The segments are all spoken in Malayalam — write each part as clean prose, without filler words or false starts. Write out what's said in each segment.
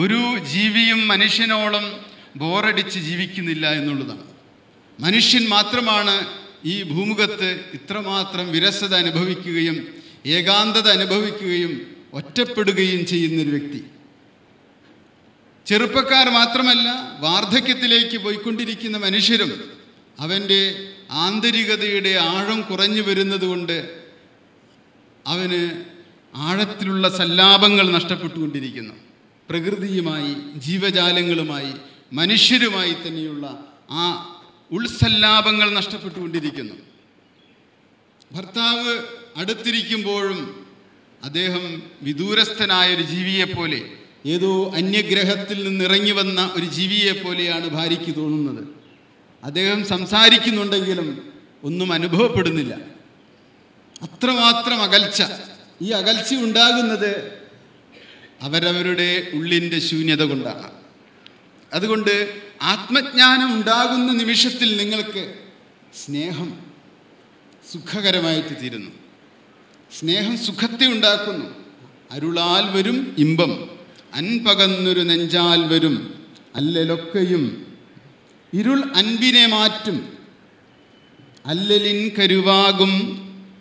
ഒരു ജീവിയും മനുഷ്യനോളം ബോറടിച്ച് ജീവിക്കുന്നില്ല എന്നുള്ളതാണ്. മനുഷ്യൻ മാത്രമാണ് ഈ ഭൂമുഖത്ത് ഇത്രമാത്രം വിരസത അനുഭവിക്കുകയും ഏകാന്തത അനുഭവിക്കുകയും ഒറ്റപ്പെടുകയും ചെയ്യുന്നൊരു വ്യക്തി. ചെറുപ്പക്കാർ മാത്രമല്ല, വാർദ്ധക്യത്തിലേക്ക് പോയിക്കൊണ്ടിരിക്കുന്ന മനുഷ്യരും അവൻ്റെ ആന്തരികതയുടെ ആഴം കുറഞ്ഞു വരുന്നത് കൊണ്ട് അവന് ആഴത്തിലുള്ള സല്ലാപങ്ങൾ നഷ്ടപ്പെട്ടുകൊണ്ടിരിക്കുന്നു. പ്രകൃതിയുമായി, ജീവജാലങ്ങളുമായി, മനുഷ്യരുമായി തന്നെയുള്ള ആ ഉൾസല്ലാപങ്ങൾ നഷ്ടപ്പെട്ടുകൊണ്ടിരിക്കുന്നു. ഭർത്താവ് അടുത്തിരിക്കുമ്പോഴും അദ്ദേഹം വിദൂരസ്ഥനായൊരു ജീവിയെപ്പോലെ, ഏതോ അന്യഗ്രഹത്തിൽ നിന്നിറങ്ങി വന്ന ഒരു ജീവിയെപ്പോലെയാണ് ഭാര്യയ്ക്ക് തോന്നുന്നത്. അദ്ദേഹം സംസാരിക്കുന്നുണ്ടെങ്കിലും ഒന്നും അനുഭവപ്പെടുന്നില്ല. അത്രമാത്രം അകൽച്ച. ഈ അകൽച്ച ഉണ്ടാകുന്നത് അവരവരുടെ ഉള്ളിൻ്റെ ശൂന്യത കൊണ്ടാണ്. അതുകൊണ്ട് ആത്മജ്ഞാനം ഉണ്ടാകുന്ന നിമിഷത്തിൽ നിങ്ങൾക്ക് സ്നേഹം സുഖകരമായിട്ട് തീരുന്നു. സ്നേഹം സുഖത്തെ ഉണ്ടാക്കുന്നു. അരുളാൽ വരും ഇമ്പം, അൻപകന്നൊരു നെഞ്ചാൽ വരും അല്ലലൊക്കെയും, ഇരുൾ അൻപിനെ മാറ്റും അല്ലലിൻ കരുവാകും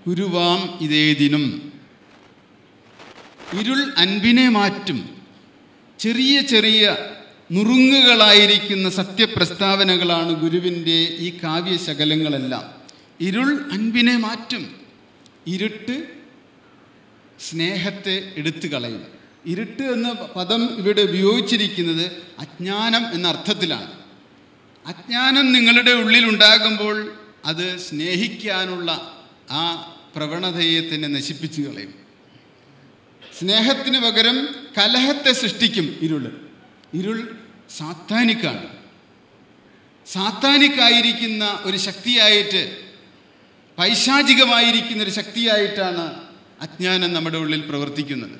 കുരുവാം ഇതേതിനും. ഇരുൾ അൻപിനെ മാറ്റും. ചെറിയ ചെറിയ നുറുങ്ങുകളായിരിക്കുന്ന സത്യപ്രസ്താവനകളാണ് ഗുരുവിൻ്റെ ഈ കാവ്യശകലങ്ങളെല്ലാം. ഇരുൾ അൻപിനെ മാറ്റും. ഇരുട്ട് സ്നേഹത്തെ എടുത്തു കളയും. ഇരുട്ട് എന്ന പദം ഇവിടെ ഉപയോഗിച്ചിരിക്കുന്നത് അജ്ഞാനം എന്ന അർത്ഥത്തിലാണ്. അജ്ഞാനം നിങ്ങളുടെ ഉള്ളിൽ ഉണ്ടാകുമ്പോൾ അത് സ്നേഹിക്കാനുള്ള ആ പ്രവണതയെ തന്നെ നശിപ്പിച്ചു കളയും. സ്നേഹത്തിന് പകരം കലഹത്തെ സൃഷ്ടിക്കും ഇരുൾ സാത്താനിക്കാണ്. സാത്താനിക്കായിരിക്കുന്ന ഒരു ശക്തിയായിട്ട്, പൈശാചികമായിരിക്കുന്ന ഒരു ശക്തിയായിട്ടാണ് അജ്ഞാനം നമ്മുടെ ഉള്ളിൽ പ്രവർത്തിക്കുന്നത്.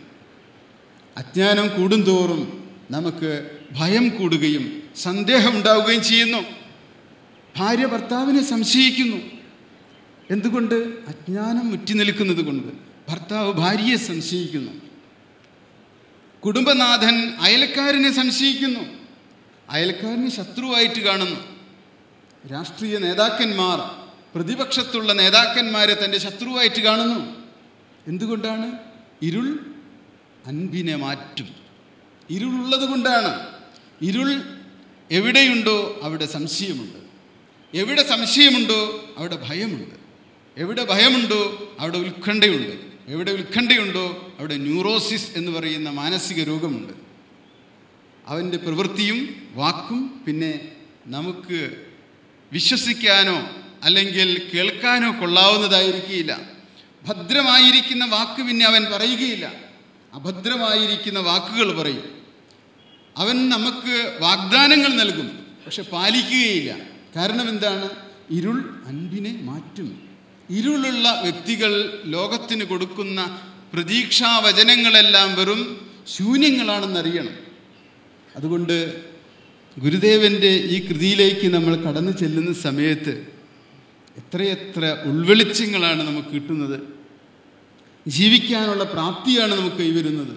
അജ്ഞാനം കൂടുന്തോറും നമുക്ക് ഭയം കൂടുകയും സന്ദേഹം ഉണ്ടാവുകയും ചെയ്യുന്നു. ഭാര്യ ഭർത്താവിനെ സംശയിക്കുന്നു. എന്തുകൊണ്ട്? അജ്ഞാനം മുറ്റി നിൽക്കുന്നത് കൊണ്ട്. ഭർത്താവ് ഭാര്യയെ സംശയിക്കുന്നു. കുടുംബനാഥൻ അയൽക്കാരനെ സംശയിക്കുന്നു. അയൽക്കാരനെ ശത്രുവായിട്ട് കാണുന്നു. രാഷ്ട്രീയ നേതാക്കന്മാർ പ്രതിപക്ഷത്തുള്ള നേതാക്കന്മാരെ തൻ്റെ ശത്രുവായിട്ട് കാണുന്നു. എന്തുകൊണ്ടാണ്? ഇരുൾ അൻപിനെ മാറ്റും. ഇരുളുള്ളത് കൊണ്ടാണ്. ഇരുൾ എവിടെയുണ്ടോ അവിടെ സംശയമുണ്ട്. എവിടെ സംശയമുണ്ടോ അവിടെ ഭയമുണ്ട്. എവിടെ ഭയമുണ്ടോ അവിടെ ഉത്കണ്ഠയുണ്ട്. എവിടെ ഉത്കണ്ഠയുണ്ടോ അവിടെ ന്യൂറോസിസ് എന്ന് പറയുന്ന മാനസിക രോഗമുണ്ട്. അവൻ്റെ പ്രവൃത്തിയും വാക്കും പിന്നെ നമുക്ക് വിശ്വസിക്കാനോ അല്ലെങ്കിൽ കേൾക്കാനോ കൊള്ളാവുന്നതായിരിക്കില്ല. ഭദ്രമായിരിക്കുന്ന വാക്ക് പിന്നെ അവൻ പറയുകയില്ല. അഭദ്രമായിരിക്കുന്ന വാക്കുകൾ പറയും. അവൻ നമുക്ക് വാഗ്ദാനങ്ങൾ നൽകും, പക്ഷെ പാലിക്കുകയില്ല. കാരണം എന്താണ്? ഇരുൾ അൻപിനെ മാറ്റും. ഇരുളുള്ള വ്യക്തികൾ ലോകത്തിന് കൊടുക്കുന്ന പ്രതീക്ഷാവചനങ്ങളെല്ലാം വെറും ശൂന്യങ്ങളാണെന്നറിയണം. അതുകൊണ്ട് ഗുരുദേവൻ്റെ ഈ കൃതിയിലേക്ക് നമ്മൾ കടന്നു ചെല്ലുന്ന സമയത്ത് എത്രയെത്ര ഉൾവെളിച്ചങ്ങളാണ് നമുക്ക് കിട്ടുന്നത്. ജീവിക്കാനുള്ള പ്രാപ്തിയാണ് നമുക്ക് കൈവരുന്നത്.